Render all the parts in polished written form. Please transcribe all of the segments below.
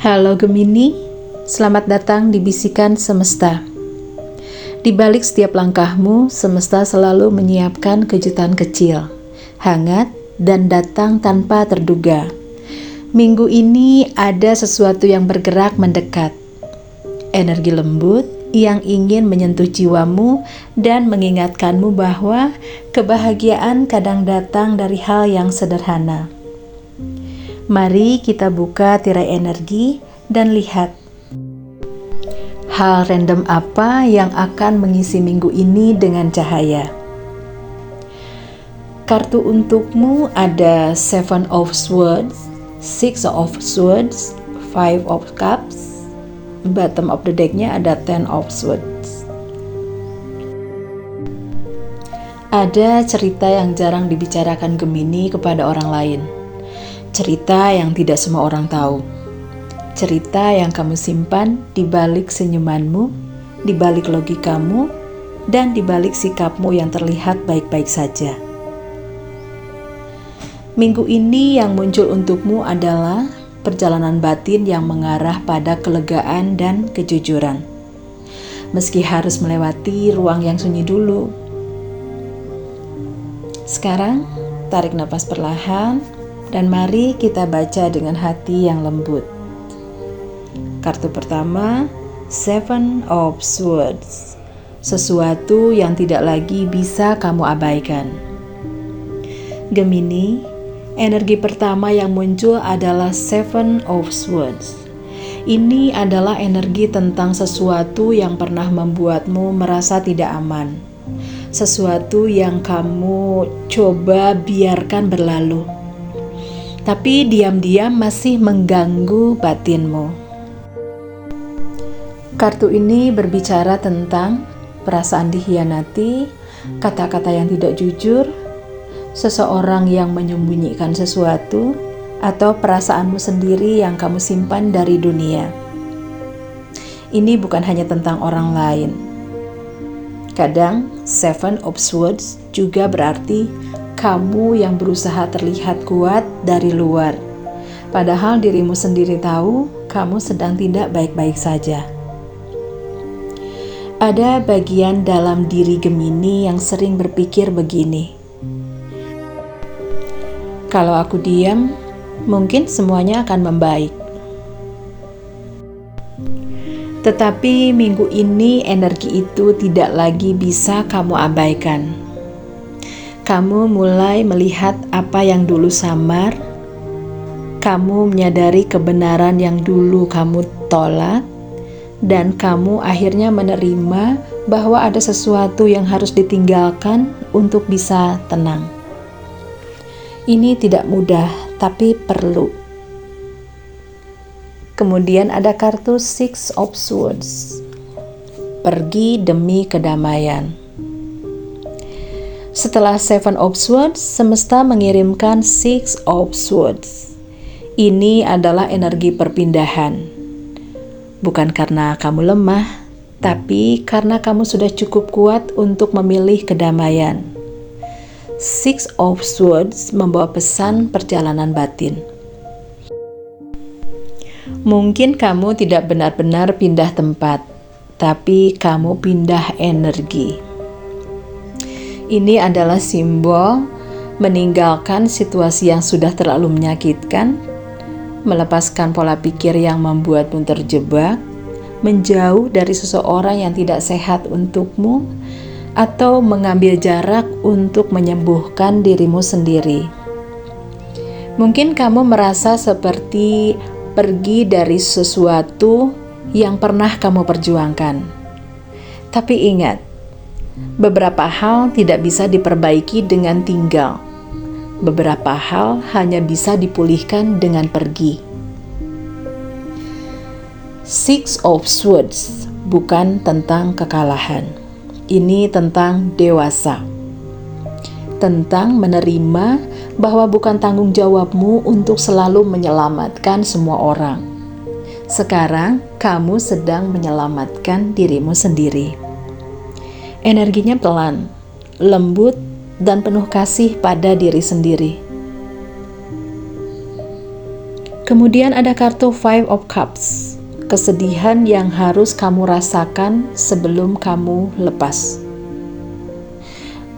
Halo Gemini, selamat datang di Bisikan Semesta. Di balik setiap langkahmu, semesta selalu menyiapkan kejutan kecil, hangat, dan datang tanpa terduga. Minggu ini ada sesuatu yang bergerak mendekat. Energi lembut yang ingin menyentuh jiwamu dan mengingatkanmu bahwa kebahagiaan kadang datang dari hal yang sederhana. Mari kita buka tirai energi dan lihat hal random apa yang akan mengisi minggu ini dengan cahaya. Kartu untukmu ada Seven of Swords, Six of Swords, Five of Cups. Bottom of the decknya ada Ten of Swords. Ada cerita yang jarang dibicarakan Gemini kepada orang lain. Cerita yang tidak semua orang tahu. Cerita yang kamu simpan di balik senyumanmu, di balik logikamu, dan di balik sikapmu yang terlihat baik-baik saja. Minggu ini yang muncul untukmu adalah perjalanan batin yang mengarah pada kelegaan dan kejujuran. Meski harus melewati ruang yang sunyi dulu. Sekarang, tarik napas perlahan. Dan mari kita baca dengan hati yang lembut. Kartu pertama, Seven of Swords. Sesuatu yang tidak lagi bisa kamu abaikan. Gemini, energi pertama yang muncul adalah Seven of Swords. Ini adalah energi tentang sesuatu yang pernah membuatmu merasa tidak aman. Sesuatu yang kamu coba biarkan berlalu. Tapi diam-diam masih mengganggu batinmu. Kartu ini berbicara tentang perasaan dikhianati, kata-kata yang tidak jujur, seseorang yang menyembunyikan sesuatu, atau perasaanmu sendiri yang kamu simpan dari dunia. Ini bukan hanya tentang orang lain. Kadang, Seven of Swords juga berarti kamu yang berusaha terlihat kuat dari luar, padahal dirimu sendiri tahu kamu sedang tidak baik-baik saja. Ada bagian dalam diri Gemini yang sering berpikir begini, kalau aku diam, mungkin semuanya akan membaik. Tetapi minggu ini energi itu tidak lagi bisa kamu abaikan. Kamu mulai melihat apa yang dulu samar. Kamu menyadari kebenaran yang dulu kamu tolak. Dan kamu akhirnya menerima bahwa ada sesuatu yang harus ditinggalkan untuk bisa tenang. Ini tidak mudah, tapi perlu. Kemudian ada kartu Six of Swords. Pergi demi kedamaian. Setelah Seven of Swords, semesta mengirimkan Six of Swords. Ini adalah energi perpindahan. Bukan karena kamu lemah, tapi karena kamu sudah cukup kuat untuk memilih kedamaian. Six of Swords membawa pesan perjalanan batin. Mungkin kamu tidak benar-benar pindah tempat, tapi kamu pindah energi. Ini adalah simbol meninggalkan situasi yang sudah terlalu menyakitkan, melepaskan pola pikir yang membuatmu terjebak, menjauh dari seseorang yang tidak sehat untukmu, atau mengambil jarak untuk menyembuhkan dirimu sendiri. Mungkin kamu merasa seperti pergi dari sesuatu yang pernah kamu perjuangkan. Tapi ingat, beberapa hal tidak bisa diperbaiki dengan tinggal. Beberapa hal hanya bisa dipulihkan dengan pergi. Six of Swords bukan tentang kekalahan. Ini tentang dewasa. Tentang menerima bahwa bukan tanggung jawabmu untuk selalu menyelamatkan semua orang. Sekarang kamu sedang menyelamatkan dirimu sendiri. Energinya pelan, lembut, dan penuh kasih pada diri sendiri. Kemudian ada kartu Five of Cups, kesedihan yang harus kamu rasakan sebelum kamu lepas.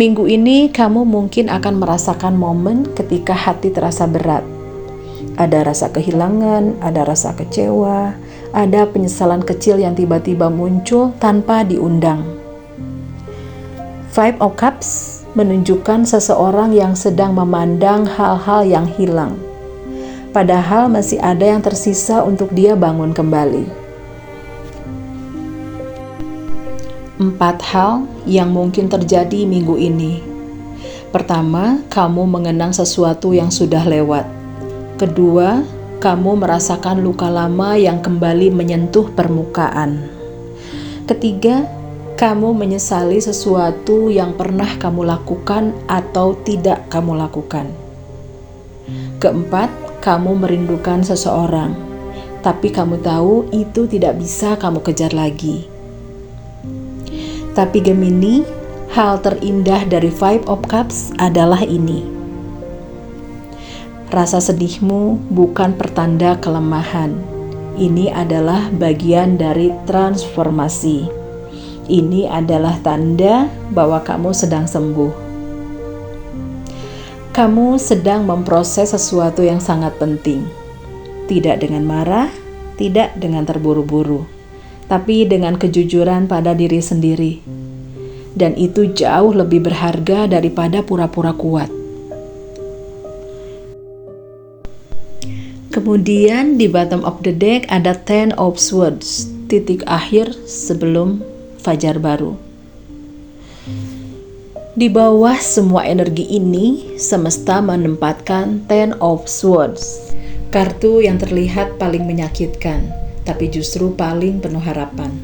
Minggu ini kamu mungkin akan merasakan momen ketika hati terasa berat. Ada rasa kehilangan, ada rasa kecewa, ada penyesalan kecil yang tiba-tiba muncul tanpa diundang. Five of Cups menunjukkan seseorang yang sedang memandang hal-hal yang hilang. Padahal masih ada yang tersisa untuk dia bangun kembali. 4 hal yang mungkin terjadi minggu ini. Pertama, kamu mengenang sesuatu yang sudah lewat. Kedua, kamu merasakan luka lama yang kembali menyentuh permukaan. Ketiga, kamu menyesali sesuatu yang pernah kamu lakukan atau tidak kamu lakukan. Keempat, kamu merindukan seseorang, tapi kamu tahu itu tidak bisa kamu kejar lagi. Tapi Gemini, hal terindah dari Five of Cups adalah ini. Rasa sedihmu bukan pertanda kelemahan. Ini adalah bagian dari transformasi. Ini adalah tanda bahwa kamu sedang sembuh. Kamu sedang memproses sesuatu yang sangat penting. Tidak dengan marah, tidak dengan terburu-buru, tapi dengan kejujuran pada diri sendiri. Dan itu jauh lebih berharga daripada pura-pura kuat. Kemudian di bottom of the deck ada Ten of Swords, titik akhir sebelum fajar baru. Di bawah semua energi ini, semesta menempatkan Ten of Swords, kartu yang terlihat paling menyakitkan, tapi justru paling penuh harapan.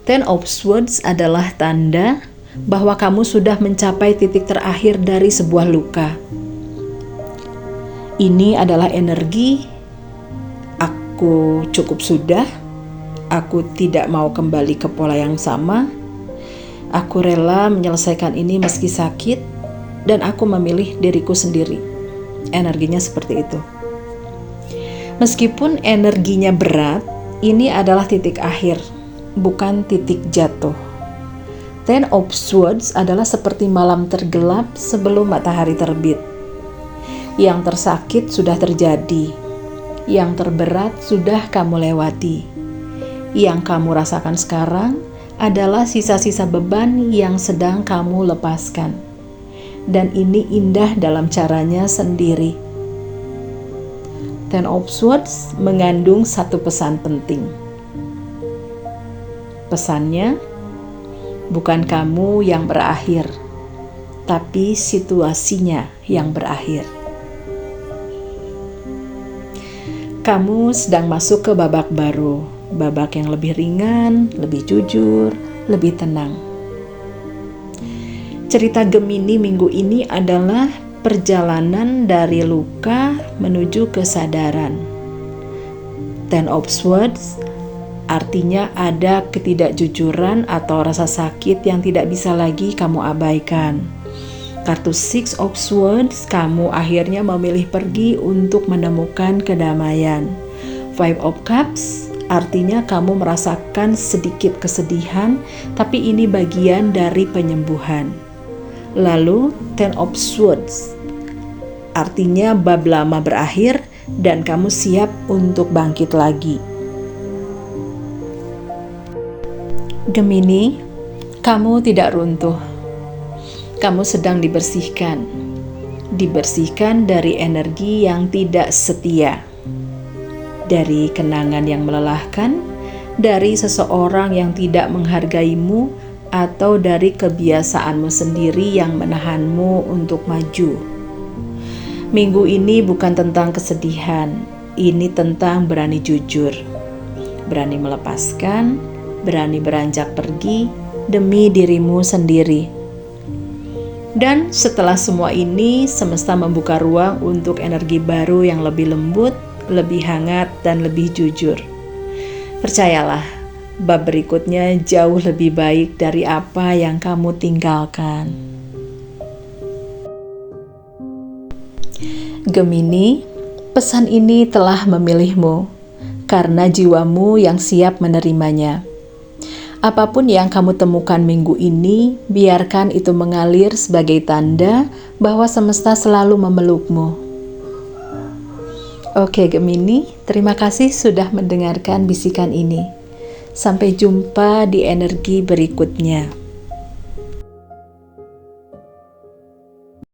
Ten of Swords adalah tanda bahwa kamu sudah mencapai titik terakhir dari sebuah luka. Ini adalah energi, aku cukup sudah, aku tidak mau kembali ke pola yang sama, aku rela menyelesaikan ini meski sakit, dan aku memilih diriku sendiri. Energinya seperti itu. Meskipun energinya berat, ini adalah titik akhir, bukan titik jatuh. Ten of Swords adalah seperti malam tergelap sebelum matahari terbit. Yang tersakit sudah terjadi, yang terberat sudah kamu lewati. Yang kamu rasakan sekarang adalah sisa-sisa beban yang sedang kamu lepaskan. Dan ini indah dalam caranya sendiri. Ten of Swords mengandung satu pesan penting. Pesannya, bukan kamu yang berakhir, tapi situasinya yang berakhir. Kamu sedang masuk ke babak baru, babak yang lebih ringan, lebih jujur, lebih tenang. Cerita Gemini minggu ini adalah perjalanan dari luka menuju kesadaran. Ten of Swords artinya ada ketidakjujuran atau rasa sakit yang tidak bisa lagi kamu abaikan. Kartu Six of Swords, kamu akhirnya memilih pergi untuk menemukan kedamaian. Five of Cups artinya kamu merasakan sedikit kesedihan, tapi ini bagian dari penyembuhan. Lalu Ten of Swords artinya bab lama berakhir dan kamu siap untuk bangkit lagi. Gemini, kamu tidak runtuh. Kamu sedang dibersihkan dari energi yang tidak setia, dari kenangan yang melelahkan, dari seseorang yang tidak menghargaimu, atau dari kebiasaanmu sendiri yang menahanmu untuk maju. Minggu ini bukan tentang kesedihan, ini tentang berani jujur, berani melepaskan, berani beranjak pergi demi dirimu sendiri. Dan setelah semua ini, semesta membuka ruang untuk energi baru yang lebih lembut, lebih hangat, dan lebih jujur. Percayalah, bab berikutnya jauh lebih baik dari apa yang kamu tinggalkan. Gemini, Pesan ini telah memilihmu, karena jiwamu yang siap menerimanya. Apapun yang kamu temukan minggu ini, biarkan itu mengalir sebagai tanda bahwa semesta selalu memelukmu. Oke Gemini, terima kasih sudah mendengarkan bisikan ini. Sampai jumpa di energi berikutnya.